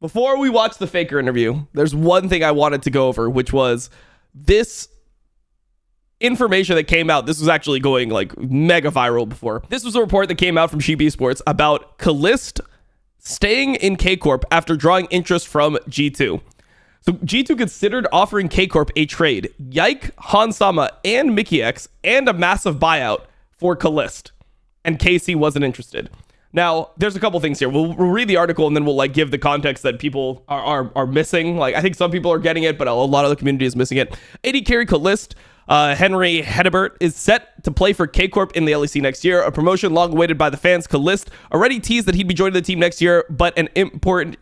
Before we watch the Faker interview, there's one thing I wanted to go over, which was this information that came out. This was actually going like mega viral before. This was a report that came out from Sheep Esports about Caliste staying in K-Corp after drawing interest from G2. So G2 considered offering K-Corp a trade, Yike, Hansama, and Mickey X, and a massive buyout for Caliste. And KC wasn't interested. Now, there's a couple things here. We'll read the article and then we'll like give the context that people are missing. Like, I think some people are getting it, but a lot of the community is missing it. AD carry Caliste, Henry Hedebert, is set to play for K-Corp in the LEC next year. A promotion long awaited by the fans. Caliste already teased that he'd be joining the team next year, but an important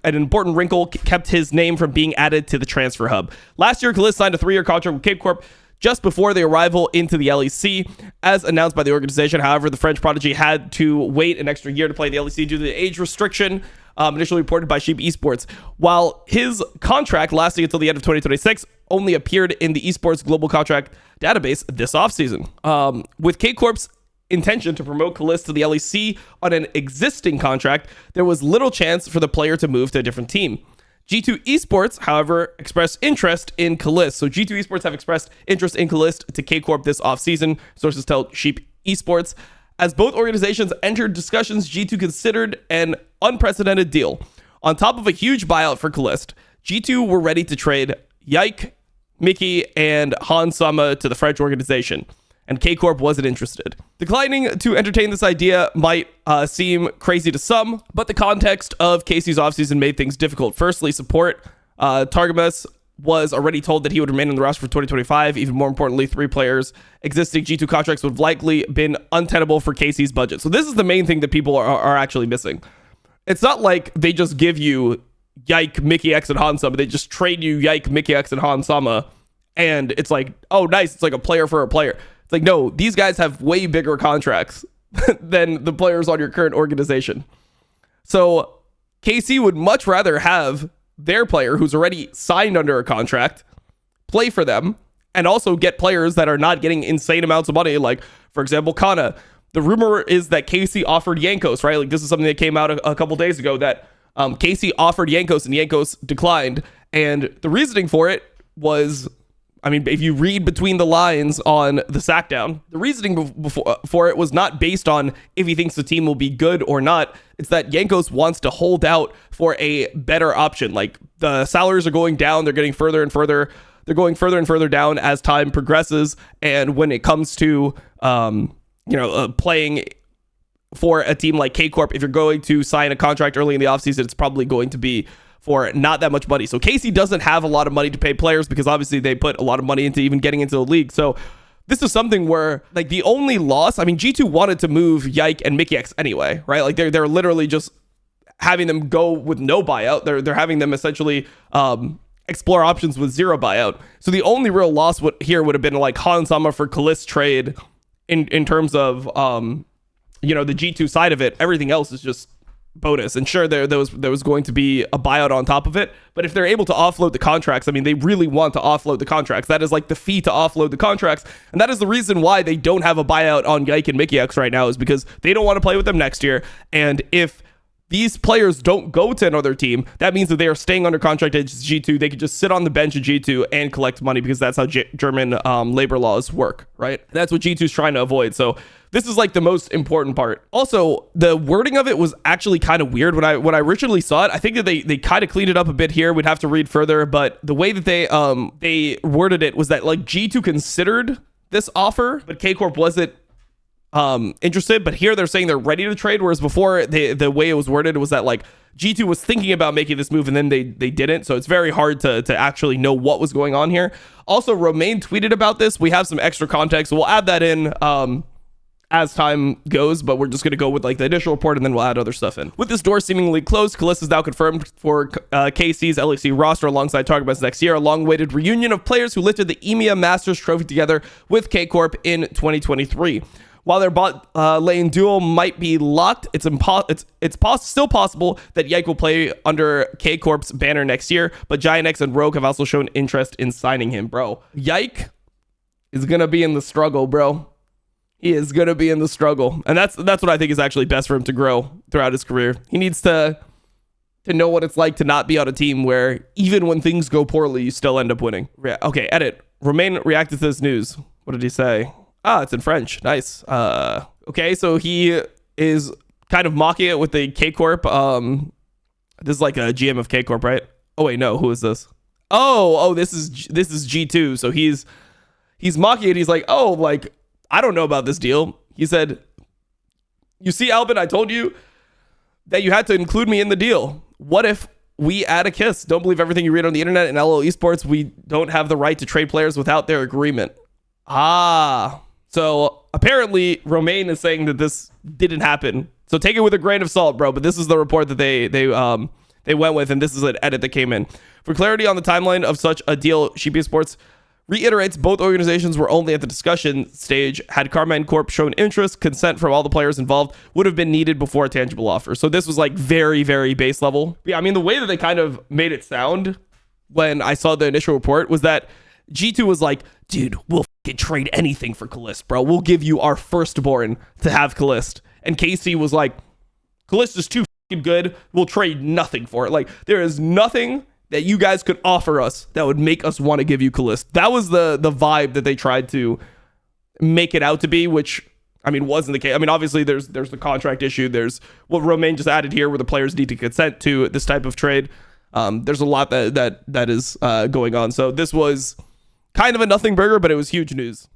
wrinkle kept his name from being added to the transfer hub. Last year, Caliste signed a 3-year contract with K-Corp just before the arrival into the LEC, as announced by the organization. However, the French Prodigy had to wait an extra year to play the LEC due to the age restriction, initially reported by Sheep Esports. While his contract lasting until the end of 2026 only appeared in the esports global contract database this offseason. With K-Corp's intention to promote Caliste to the LEC on an existing contract, there was little chance for the player to move to a different team. G2 Esports, however, expressed interest in Caliste. So G2 Esports have expressed interest in Caliste to K-Corp this offseason, sources tell Sheep Esports. As both organizations entered discussions, G2 considered an unprecedented deal. On top of a huge buyout for Caliste, G2 were ready to trade Yike, Mickey, and Hansama to the French organization, and K-Corp wasn't interested. Declining to entertain this idea might seem crazy to some, but the context of Casey's offseason made things difficult. Firstly, support. Targamas was already told that he would remain in the roster for 2025. Even more importantly, 3 players' existing G2 contracts would have likely been untenable for Casey's budget. So this is the main thing that people are actually missing. It's not like they just give you Yike, Mickey X, and Hansama. They just trade you Yike, Mickey X, and Hansama, and it's like, oh, nice. It's like a player for a player. It's like, no, these guys have way bigger contracts than the players on your current organization. So KC would much rather have their player who's already signed under a contract play for them and also get players that are not getting insane amounts of money. Like, for example, Kana. The rumor is that KC offered Yankos, right? Like, this is something that came out a couple days ago, that KC offered Yankos and Yankos declined. And the reasoning for it was, I mean, if you read between the lines on the Sackdown, the reasoning for it was not based on if he thinks the team will be good or not. It's that Yankos wants to hold out for a better option. Like, the salaries are going down. They're getting further and further. They're going further and further down as time progresses. And when it comes to, playing for a team like K-Corp, if you're going to sign a contract early in the offseason, it's probably going to be for not that much money. So Casey doesn't have a lot of money to pay players because obviously they put a lot of money into even getting into the league. So this is something where, like, the only loss, I mean, G2 wanted to move Yike and Mickey X anyway, right? Like, they're literally just having them go with no buyout. They're having them essentially explore options with 0 buyout. So the only real loss here would have been like Hansama for Caliste trade in terms of the G2 side of it. Everything else is just bonus. And sure, there was going to be a buyout on top of it, but if they're able to offload the contracts, I mean, they really want to offload the contracts. That is like the fee to offload the contracts, and that is the reason why they don't have a buyout on Yike and Mickey X right now, is because they don't want to play with them next year. And if these players don't go to another team, that means that they are staying under contract at G2. They could just sit on the bench at G2 and collect money, because that's how German labor laws work, right? That's what G2 is trying to avoid. So this is like the most important part. Also, the wording of it was actually kind of weird. When I originally saw it, I think that they kind of cleaned it up a bit here. We'd have to read further, but the way that they worded it was that, like, G2 considered this offer, but K-Corp wasn't interested. But here they're saying they're ready to trade, whereas before the way it was worded was that, like, G2 was thinking about making this move and then they didn't. So it's very hard to actually know what was going on here. Also, Romain tweeted about this. We have some extra context, so we'll add that in as time goes, but we're just going to go with like the initial report and then we'll add other stuff in. With this door seemingly closed, Caliste is now confirmed for KC's LEC roster alongside Targamas next year, a long-awaited reunion of players who lifted the EMEA Masters trophy together with K-Corp in 2023. While their bot lane duel might be locked, it's still possible that Yike will play under K-Corp's banner next year, but Giant X and Rogue have also shown interest in signing him, bro. Yike is going to be in the struggle, bro. He is going to be in the struggle. And that's what I think is actually best for him to grow throughout his career. He needs to to know what it's like to not be on a team where even when things go poorly, you still end up winning. Okay, edit. Romain reacted to this news. What did he say? Ah, it's in French. Nice. Okay, so he is kind of mocking it with the K Corp. This is like a GM of K Corp, right? Oh wait, no. Who is this? Oh, this is G2. So he's mocking it. He's like, oh, like I don't know about this deal. He said, "You see, Albin, I told you that you had to include me in the deal. What if we add a kiss? Don't believe everything you read on the internet. In LOL Esports, we don't have the right to trade players without their agreement." So apparently Romain is saying that this didn't happen. So take it with a grain of salt, bro. But this is the report that they went with, and this is an edit that came in. For clarity on the timeline of such a deal, Sheepy Sports reiterates both organizations were only at the discussion stage. Had Carmine Corp shown interest, consent from all the players involved would have been needed before a tangible offer. So this was like very, very base level. Yeah, I mean, the way that they kind of made it sound when I saw the initial report was that G2 was like, dude, we'll fucking trade anything for Caliste, bro. We'll give you our firstborn to have Caliste. And KC was like, Caliste is too fucking good. We'll trade nothing for it. Like, there is nothing that you guys could offer us that would make us want to give you Caliste. That was the vibe that they tried to make it out to be, which, I mean, wasn't the case. I mean, obviously, there's the contract issue. There's what Romain just added here, where the players need to consent to this type of trade. There's a lot that is going on. So this was kind of a nothing burger, but it was huge news.